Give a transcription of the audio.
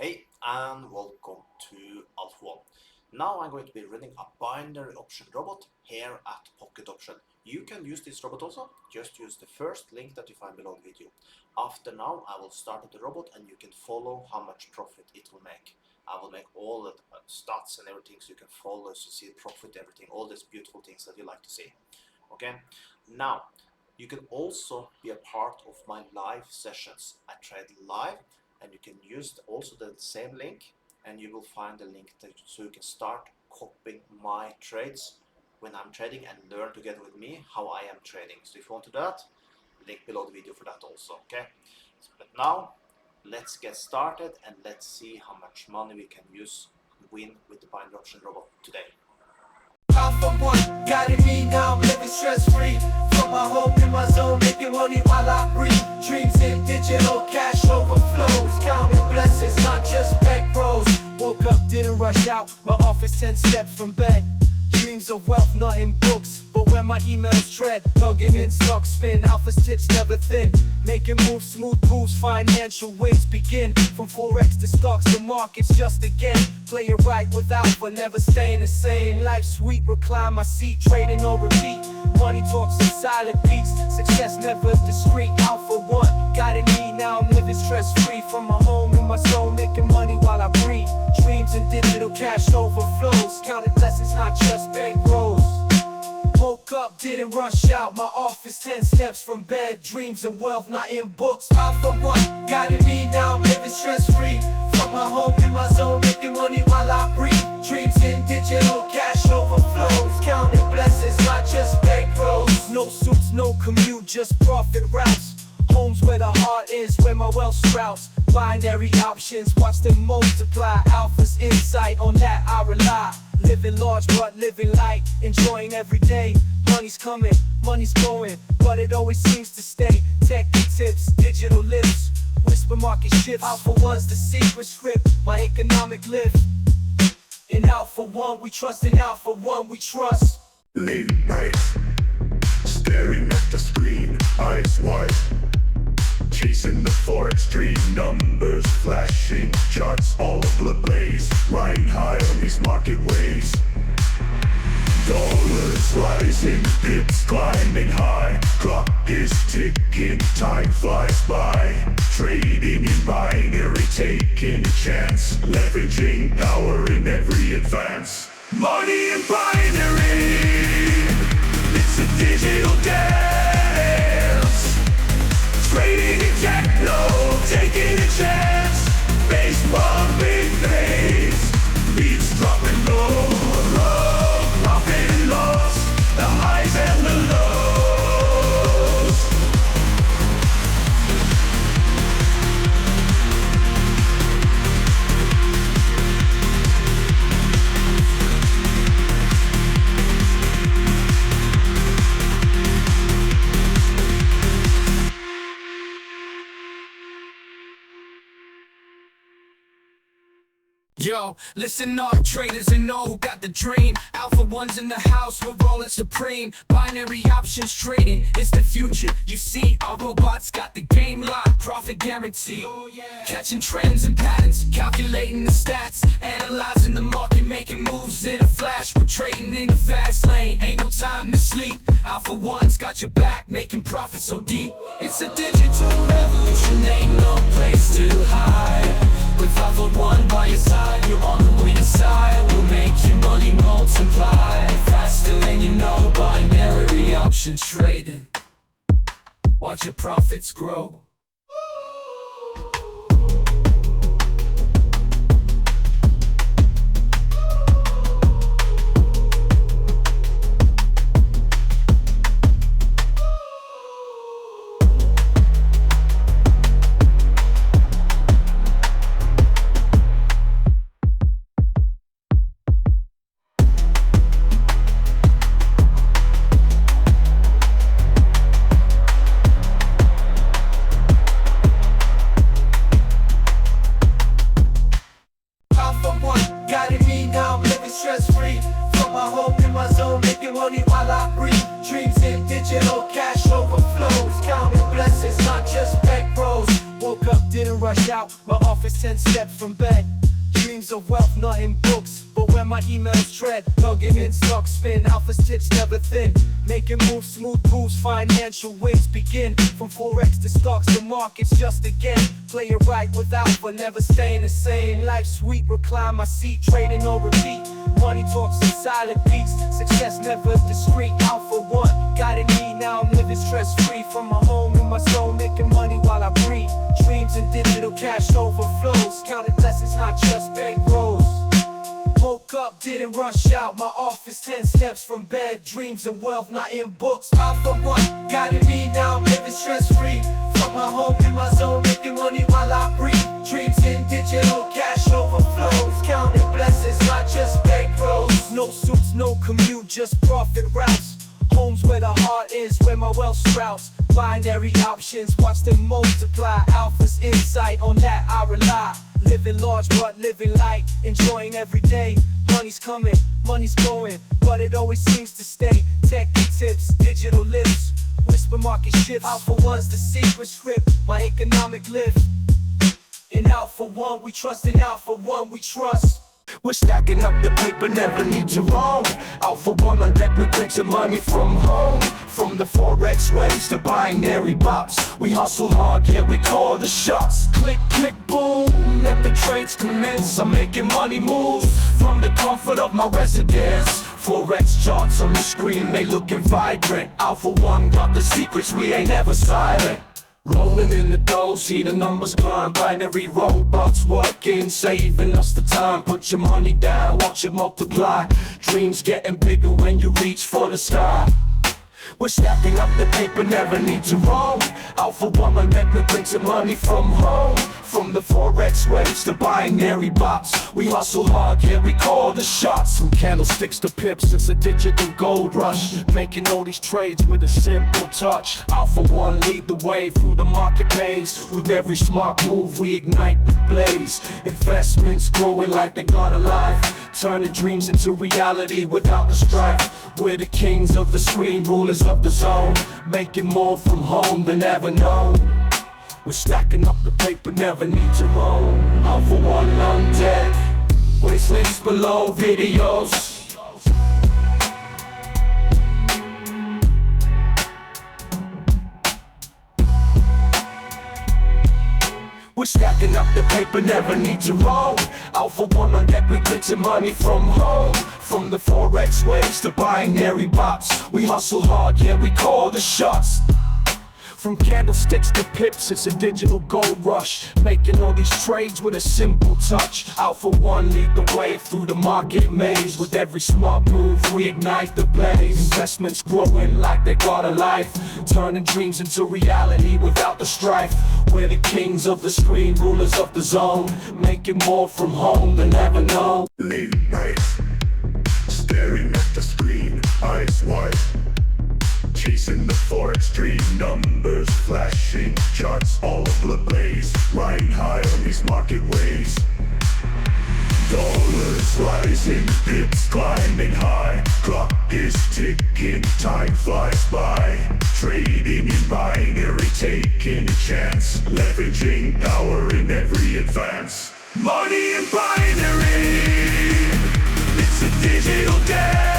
Hey and welcome to Alpha One. Now I'm going to be running a binary option robot here at Pocket Option. You can use this robot also, just use the first link that you find below the video. After now I will start the robot and you can follow how much profit it will make. I will make all the stats and everything so you can follow, so you see the profit, everything, all these beautiful things that you like to see. Okay, now you can also be a part of my live sessions. I trade live and you can use also the same link and you will find the link so you can start copying my trades when I'm trading and learn together with me how I am trading. So if you want to do that, link below the video for that also. Okay, but now let's get started and let's see how much money we can win with the binary option robot today. Alpha One, guiding me now, I'm living stress-free. From my home in my zone, making money while I breathe. Dreams in digital, cash overflows. Counting blessings, not just bank rolls. Woke up, didn't rush out, my office 10 steps from bed. Dreams of wealth, not in books, but when my emails tread. Logging in, stock spin, alpha stitch never thin. Making moves, smooth moves, financial wins begin. From Forex to stocks, the market's just a game. Play it right with alpha, never staying the same. Life sweet, recline my seat, trading or repeat. Money talks in silent beats, success never discreet. Alpha One, guiding me now, I'm living stress-free. From my home in my zone, making money while I breathe. Dreams and digital cash overflows. Counting blessings, not just bank rolls. Woke up, didn't rush out, my office 10 steps from bed. Dreams and wealth, not in books. Alpha One, guiding me now, I'm living stress-free. From my home in my zone, making money while I breathe. Dreams in digital, cash overflows. Counting blessings, not just bank rolls. No suits, no commute, just profit routes. Homes where the heart is, where my wealth sprouts. Binary options, watch them multiply. Alpha's insight, on that I rely. Living large but living light, enjoying every day. Money's coming, money's going, but it always seems to stay. Tech tips, digital lips, whisper market shifts. Alpha One's the secret script, my economic lift. In Alpha One we trust, in Alpha One we trust. Late night, staring at the screen, eyes wide. Chasing the forex dream, numbers flashing, charts all over the place. Riding high on these market waves. Dollars rising, pips climbing high. Clock is ticking, time flies by. Trading in binary, taking a chance. Leveraging power in every advance. Money in binary, it's a digital dance. Trading in techno, taking a chance. Base bumping phase, beats dropping low. Profit and loss, the highs and the lows. Yo, listen up, traders and know who got the dream. Alpha One's in the house, we're rolling supreme. Binary options trading, it's the future. You see, our robots got the game locked, profit guarantee. Catching trends and patterns, calculating the stats. Analyzing the market, making moves in a flash. We're trading in the fast lane, ain't no time to sleep. Alpha One's got your back, making profits so deep. It's a digital revolution, ain't no place to hide. With Alpha One by your side, you're on the winning side. We'll make your money multiply faster than you know. Binary option trading, watch your profits grow. Guiding me now, I'm living stress-free. From my home in my zone, making money while I breathe. Dreams in digital, cash overflows. Counting blessings, not just bank rolls. Woke up, didn't rush out, my office 10 steps from bed. Dreams of wealth, not in books, but when my emails tread. Plugging in, stock spin, alpha stitch never thin. Making moves, smooth moves, financial wins begin. From Forex to stocks, the market's just again. Playing right with alpha, never staying the same. Life sweet, recline my seat, trading or repeat. Money talks in silent beats, success never discreet. Alpha One, guiding me, now I'm living stress free. From my home in my soul, making money while I breathe. Dreams and digital cash overflows, counting blessings, not just bank rolls. Woke up, didn't rush out, my office 10 steps from bed. Dreams and wealth, not in books. Alpha One, guiding me, now I'm living stress free. From my home in my zone, making money while I breathe. Dreams in digital cash overflows, counting blessings, not just bank rolls. No suits, no commute, just profit routes. Homes where the heart is, where my wealth sprouts. Binary options, watch them multiply. Alpha's insight, on that I rely. Living large but living light, enjoying every day. Money's coming, money's going, but it always seems to stay. Tech tips, digital lips, whisper market shifts. Alpha One's the secret script, my economic lift. In Alpha One we trust, in Alpha One we trust. We're stacking up the paper, never need to roam. Alpha One, I let me bring some money from home. From the Forex waves to binary bops, we hustle hard, yeah, we call the shots. Click, click, boom, let the trades commence. I'm making money move from the comfort of my residence. Forex charts on the screen, they looking vibrant. Alpha One got the secrets, we ain't ever silent. Rolling in the dough, see the numbers climb. Binary robots working, saving us the time. Put your money down, watch it multiply. Dreams getting bigger when you reach for the sky. We're stacking up the paper, never need to roam. Alpha One, let me bring some money from home. From the Forex waves to binary bots, we hustle hard, yeah, we call the shots. From candlesticks to pips, it's a digital gold rush. Making all these trades with a simple touch. Alpha One, lead the way through the market maze. With every smart move, we ignite the blaze. Investments growing like they got a life, turning dreams into reality without the strife. We're the kings of the screen, rulers of the zone, making more from home than ever known. We're stacking up the paper, never need to roam. Alpha One on deck, with links below videos. We're stacking up the paper, never need to roam. Alpha One on deck, we get some money from home. From the Forex waves to binary bots, we hustle hard, yeah, we call the shots. From candlesticks to pips, it's a digital gold rush. Making all these trades with a simple touch. Alpha One, lead the way through the market maze. With every smart move, we ignite the blaze. Investments growing like they got a life, turning dreams into reality without the strife. We're the kings of the screen, rulers of the zone, making more from home than ever known. Late night, staring at the screen, eyes wide, chasing the Forex dream, numbers flashing, charts all ablaze, riding high on these market waves. Dollars rising, pips climbing high, clock is ticking, time flies by. Trading in binary, taking a chance, leveraging power in every advance. Money in binary, it's a digital dance.